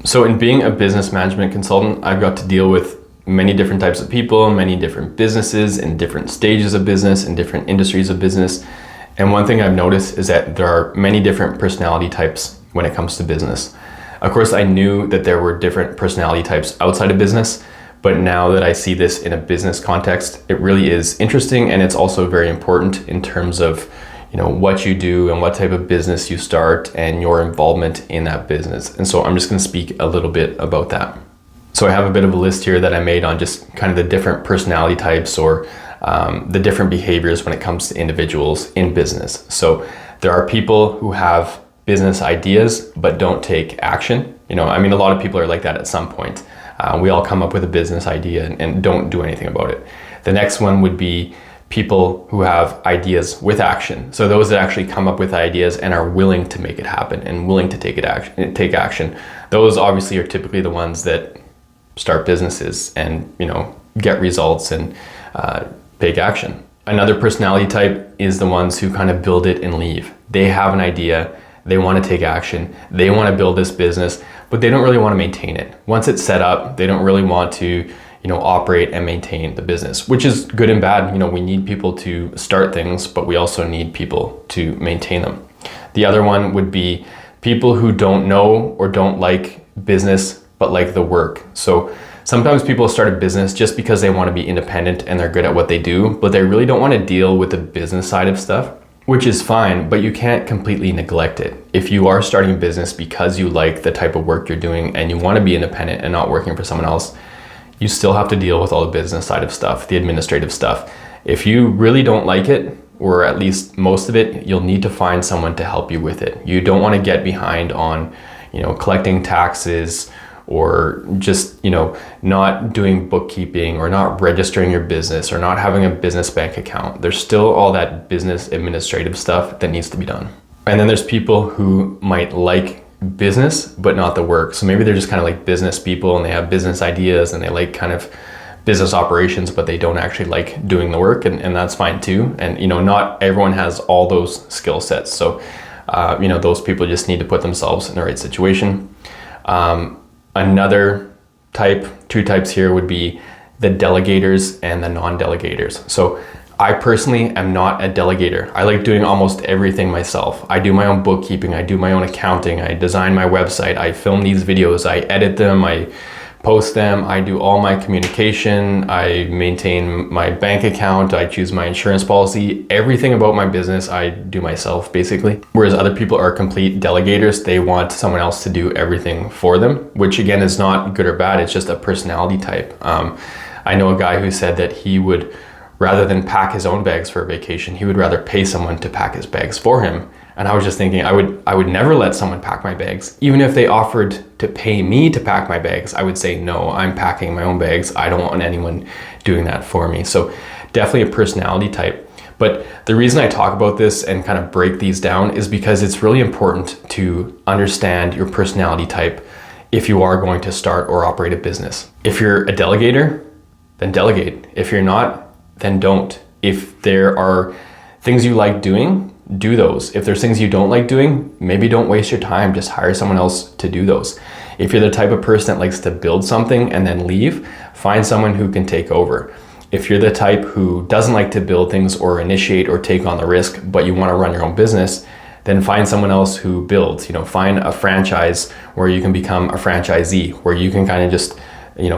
So in being a business management consultant, I've got to deal with many different types of people, many different businesses in different stages of business, in different industries of business. And one thing I've noticed is that there are many different personality types when it comes to business. Of course, I knew that there were different personality types outside of business, but now that I see this in a business context, it really is interesting, and it's also very important in terms of what you do and what type of business you start and your involvement in that business. And so I'm just going to speak a little bit about that. So I have a bit of a list here that I made on just kind of the different personality types or the different behaviors when it comes to individuals in business. So there are people who have business ideas but don't take action. A lot of people are like that at some point. We all come up with a business idea and don't do anything about it. The next one would be people who have ideas with action. So those that actually come up with ideas and are willing to make it happen and willing to take action. Those obviously are typically the ones that start businesses and get results and take action. Another personality type is the ones who kind of build it and leave. They have an idea, they want to take action, they want to build this business, but they don't really want to maintain it. Once it's set up, they don't really want to operate and maintain the business, which is good and bad. We need people to start things, but we also need people to maintain them. The other one would be people who don't know or don't like business, but like the work. So sometimes people start a business just because they want to be independent and they're good at what they do, but they really don't want to deal with the business side of stuff, which is fine, but you can't completely neglect it. If you are starting a business because you like the type of work you're doing and you want to be independent and not working for someone else, you still have to deal with all the business side of stuff, the administrative stuff. If you really don't like it, or at least most of it, you'll need to find someone to help you with it. You don't want to get behind on, collecting taxes or just, not doing bookkeeping or not registering your business or not having a business bank account. There's still all that business administrative stuff that needs to be done. And then there's people who might like business but not the work. So maybe they're just kind of like business people and they have business ideas and they like kind of business operations, but they don't actually like doing the work, and that's fine too. And not everyone has all those skill sets. So those people just need to put themselves in the right situation. Another type, two types here would be the delegators and the non-delegators. So I personally am not a delegator. I like doing almost everything myself. I do my own bookkeeping, I do my own accounting, I design my website, I film these videos, I edit them, I post them, I do all my communication, I maintain my bank account, I choose my insurance policy. Everything about my business I do myself basically. Whereas other people are complete delegators. They want someone else to do everything for them, which again is not good or bad, it's just a personality type. I know a guy who said that he would, rather than pack his own bags for a vacation, he would rather pay someone to pack his bags for him. And I was just thinking, I would never let someone pack my bags. Even if they offered to pay me to pack my bags, I would say, no, I'm packing my own bags. I don't want anyone doing that for me. So definitely a personality type. But the reason I talk about this and kind of break these down is because it's really important to understand your personality type if you are going to start or operate a business. If you're a delegator, then delegate. If you're not, then don't. If there are things you like doing, do those. If there's things you don't like doing, maybe don't waste your time, just hire someone else to do those. If you're the type of person that likes to build something and then leave, find someone who can take over. If you're the type who doesn't like to build things or initiate or take on the risk, but you want to run your own business, then find someone else who builds. Find a franchise where you can become a franchisee, where you can kind of just,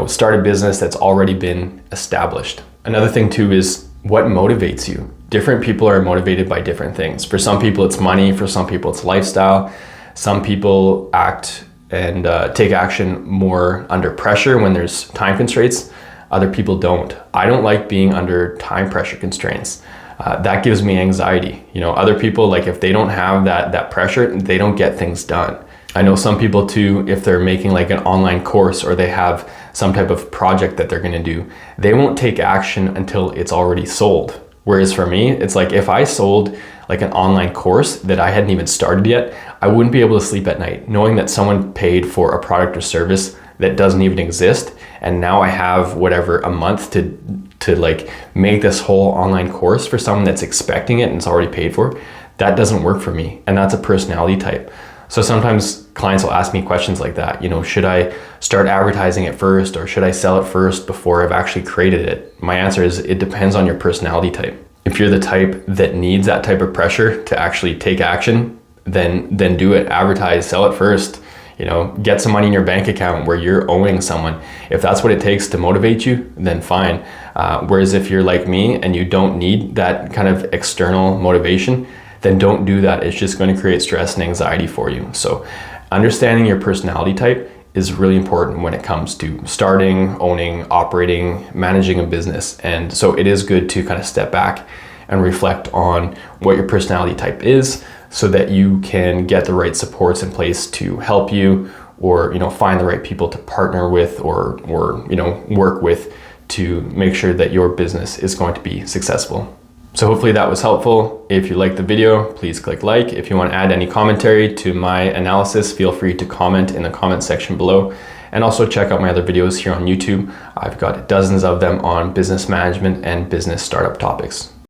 start a business that's already been established. Another thing too is what motivates you. Different people are motivated by different things. For some people it's money, for some people it's lifestyle. Some people act and take action more under pressure when there's time constraints. Other people don't. I don't like being under time pressure constraints. That gives me anxiety. Other people, like if they don't have that pressure, they don't get things done. I know some people too, if they're making like an online course or they have some type of project that they're gonna do, they won't take action until it's already sold. Whereas for me, it's like if I sold like an online course that I hadn't even started yet, I wouldn't be able to sleep at night knowing that someone paid for a product or service that doesn't even exist. And now I have whatever, a month to like make this whole online course for someone that's expecting it and it's already paid for. That doesn't work for me. And that's a personality type. So sometimes clients will ask me questions like that. Should I start advertising it first, or should I sell it first before I've actually created it? My answer is it depends on your personality type. If you're the type that needs that type of pressure to actually take action, then do it. Advertise, sell it first. Get some money in your bank account where you're owing someone. If that's what it takes to motivate you, then fine. Whereas if you're like me and you don't need that kind of external motivation, then don't do that. It's just going to create stress and anxiety for you. So understanding your personality type is really important when it comes to starting, owning, operating, managing a business. And so it is good to kind of step back and reflect on what your personality type is, so that you can get the right supports in place to help you, or find the right people to partner with, or work with to make sure that your business is going to be successful. So hopefully that was helpful. If you liked the video, please click like. If you want to add any commentary to my analysis, feel free to comment in the comment section below. And also check out my other videos here on YouTube. I've got dozens of them on business management and business startup topics.